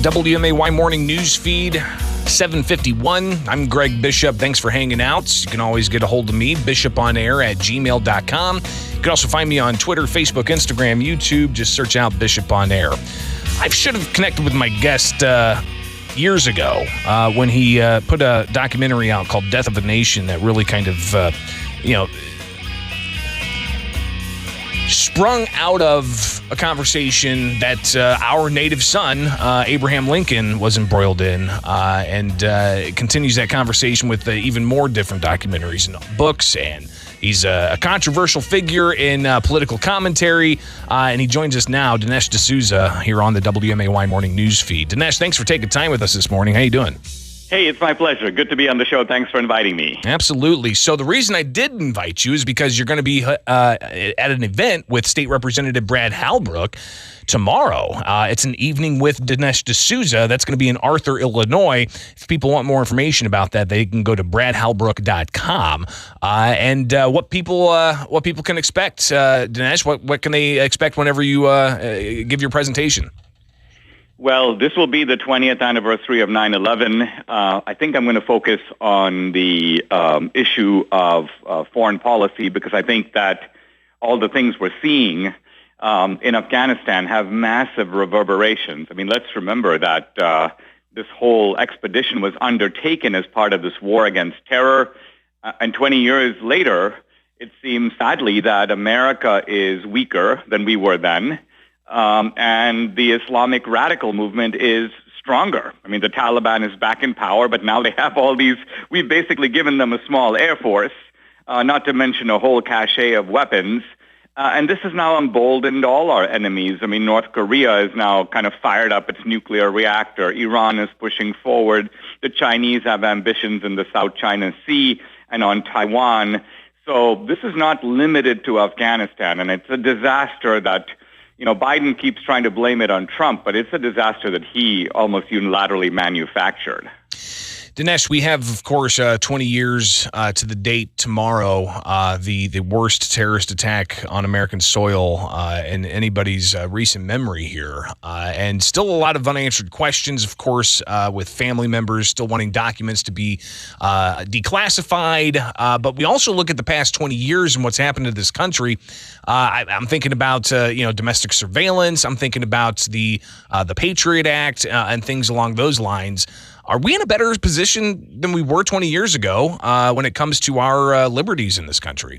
the WMAY morning news feed, 7:51. I'm Greg Bishop. Thanks for hanging out. You can always get a hold of me, bishoponair@gmail.com. You can also find me on Twitter, Facebook, Instagram, YouTube. Just search out Bishop on Air. I should have connected with my guest years ago when he put a documentary out called Death of a Nation that really kind of, sprung out of a conversation that our native son, Abraham Lincoln, was embroiled in, and continues that conversation with even more different documentaries and books. And he's a controversial figure in political commentary, and he joins us now, Dinesh D'Souza, here on the WMAY morning news feed. Dinesh, thanks for taking time with us this morning. How you doing? Hey, it's my pleasure. Good to be on the show. Thanks for inviting me. Absolutely. So the reason I did invite you is because you're going to be at an event with State Representative Brad Halbrook tomorrow. It's an evening with Dinesh D'Souza. That's going to be in Arthur, Illinois. If people want more information about that, they can go to bradhalbrook.com. And what people can expect, Dinesh, what can they expect whenever you give your presentation? Well, this will be the 20th anniversary of 9/11. I think I'm going to focus on the issue of foreign policy, because I think that all the things we're seeing in Afghanistan have massive reverberations. I mean, let's remember that this whole expedition was undertaken as part of this war against terror. And 20 years later, it seems sadly that America is weaker than we were then. And the Islamic radical movement is stronger. I mean, the Taliban is back in power, but now they have all these. We've basically given them a small air force, not to mention a whole cache of weapons. And this has now emboldened all our enemies. I mean, North Korea is now kind of fired up its nuclear reactor. Iran is pushing forward. The Chinese have ambitions in the South China Sea and on Taiwan. So this is not limited to Afghanistan, and it's a disaster that, Biden keeps trying to blame it on Trump, but it's a disaster that he almost unilaterally manufactured. Dinesh, we have, of course, 20 years to the date tomorrow, the worst terrorist attack on American soil in anybody's recent memory here. And still a lot of unanswered questions, of course, with family members still wanting documents to be declassified. But we also look at the past 20 years and what's happened to this country. I'm thinking about, domestic surveillance. I'm thinking about the Patriot Act and things along those lines. Are we in a better position than we were 20 years ago when it comes to our liberties in this country?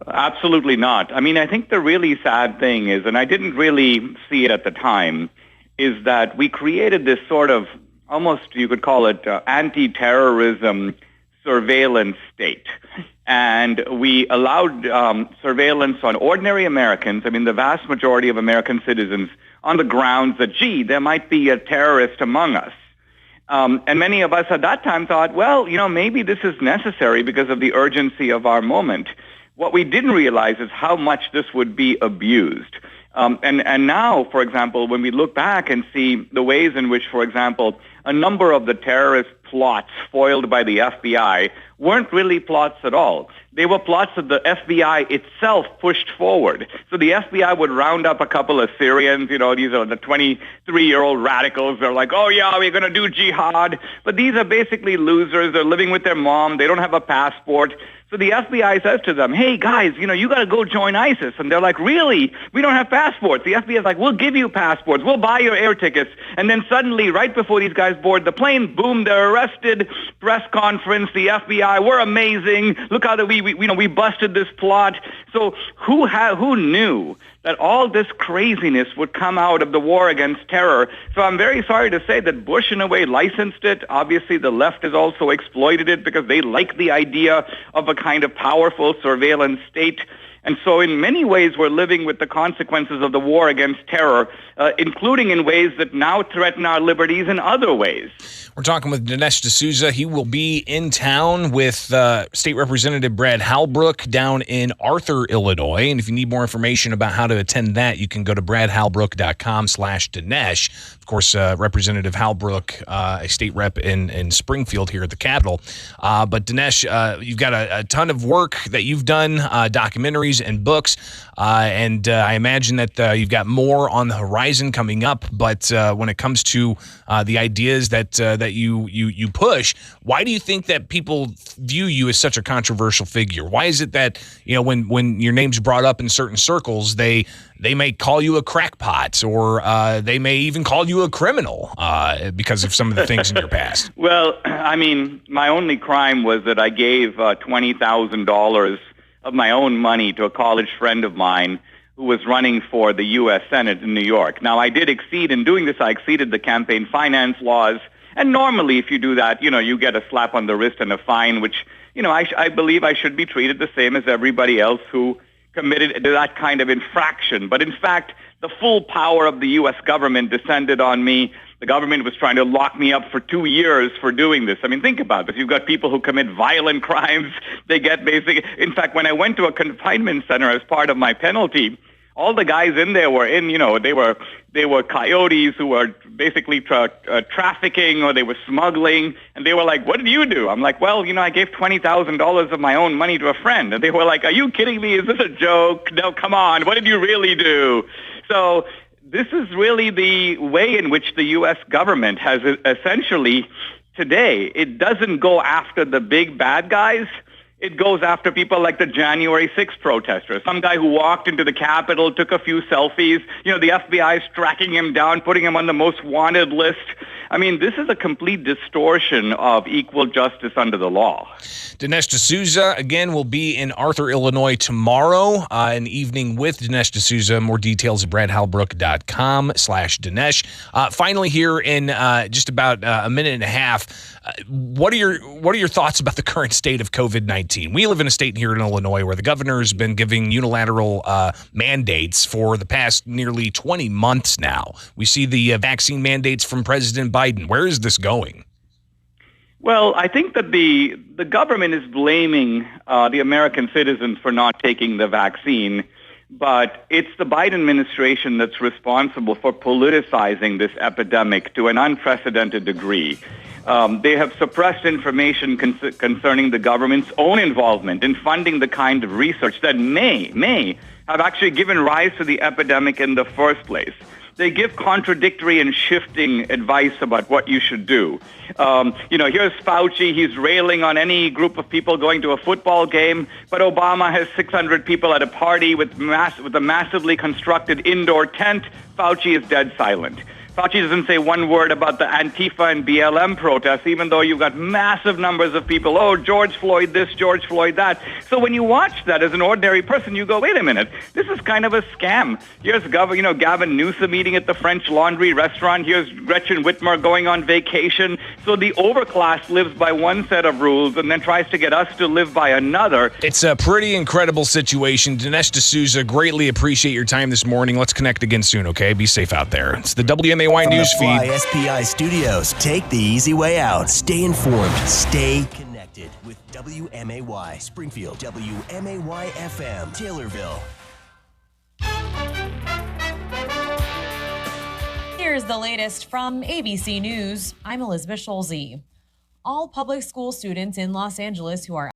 Absolutely not. I mean, I think the really sad thing is, and I didn't really see it at the time, is that we created this sort of, almost you could call it anti-terrorism surveillance state. And we allowed surveillance on ordinary Americans, I mean, the vast majority of American citizens, on the grounds that, there might be a terrorist among us. And many of us at that time thought, well, maybe this is necessary because of the urgency of our moment. What we didn't realize is how much this would be abused. And now, for example, when we look back and see the ways in which, for example, a number of the terrorist plots foiled by the FBI weren't really plots at all. They were plots that the FBI itself pushed forward. So the FBI would round up a couple of Syrians, these are the 23-year-old radicals. They're like, oh, yeah, we're going to do jihad. But these are basically losers. They're living with their mom. They don't have a passport. So the FBI says to them, hey, guys, you got to go join ISIS. And they're like, really? We don't have passports. The FBI is like, we'll give you passports. We'll buy your air tickets. And then suddenly, right before these guys board the plane, boom, they're arrested. Press conference, the FBI, we're amazing. Look how we busted this plot. So who knew that all this craziness would come out of the war against terror? So I'm very sorry to say that Bush, in a way, licensed it. Obviously, the left has also exploited it because they like the idea of a kind of powerful surveillance state. And so in many ways, we're living with the consequences of the war against terror, including in ways that now threaten our liberties in other ways. We're talking with Dinesh D'Souza. He will be in town with State Representative Brad Halbrook down in Arthur, Illinois. And if you need more information about how to attend that, you can go to bradhalbrook.com/Dinesh. of course, Representative Halbrook, a state rep in Springfield here at the Capitol. But Dinesh, you've got a ton of work that you've done, documentaries and books, and I imagine that you've got more on the horizon coming up. But when it comes to the ideas that you push, why do you think that people view you as such a controversial figure? Why is it that when your name's brought up in certain circles, they may call you a crackpot, or they may even call you a criminal because of some of the things in your past? Well, I mean, my only crime was that I gave $20,000 of my own money to a college friend of mine who was running for the U.S. Senate in New York. Now, I did exceed in doing this. I exceeded the campaign finance laws. And normally, if you do that, you get a slap on the wrist and a fine, which, I believe I should be treated the same as everybody else who committed to that kind of infraction. But in fact, the full power of the U.S. government descended on me. The government was trying to lock me up for 2 years for doing this. I mean, think about this. You've got people who commit violent crimes. They get basically, in fact, when I went to a confinement center as part of my penalty, all the guys in there were they were coyotes who were basically trafficking, or they were smuggling, and they were like, "What did you do?" I'm like, "Well, I gave $20,000 of my own money to a friend." And they were like, "Are you kidding me? Is this a joke? No, come on. What did you really do?" So this is really the way in which the U.S. government has essentially today, it doesn't go after the big bad guys. It goes after people like the January 6th protesters. Some guy who walked into the Capitol, took a few selfies. The FBI is tracking him down, putting him on the most wanted list. I mean, this is a complete distortion of equal justice under the law. Dinesh D'Souza, again, will be in Arthur, Illinois tomorrow, an evening with Dinesh D'Souza. More details at bradhalbrook.com/Dinesh. Finally, here in just about a minute and a half, what are your thoughts about the current state of COVID-19? We live in a state here in Illinois where the governor has been giving unilateral mandates for the past nearly 20 months now. We see the vaccine mandates from President Biden. Where is this going? Well, I think that the government is blaming the American citizens for not taking the vaccine, but it's the Biden administration that's responsible for politicizing this epidemic to an unprecedented degree. They have suppressed information concerning the government's own involvement in funding the kind of research that may have actually given rise to the epidemic in the first place. They give contradictory and shifting advice about what you should do. Here's Fauci. He's railing on any group of people going to a football game, but Obama has 600 people at a party with a massively constructed indoor tent. Fauci is dead silent. Fauci doesn't say one word about the Antifa and BLM protests, even though you've got massive numbers of people, George Floyd this, George Floyd that. So when you watch that as an ordinary person, you go, wait a minute, this is kind of a scam. Here's Gavin Newsom eating at the French Laundry restaurant. Here's Gretchen Whitmer going on vacation. So the overclass lives by one set of rules and then tries to get us to live by another. It's a pretty incredible situation. Dinesh D'Souza, greatly appreciate your time this morning. Let's connect again soon, okay? Be safe out there. It's the WMAY Newsfeed. SPI Studios. Take the easy way out. Stay informed. Stay connected with WMAY Springfield, WMAY FM Taylorville. Here's the latest from ABC News. I'm Elizabeth Scholze. All public school students in Los Angeles who are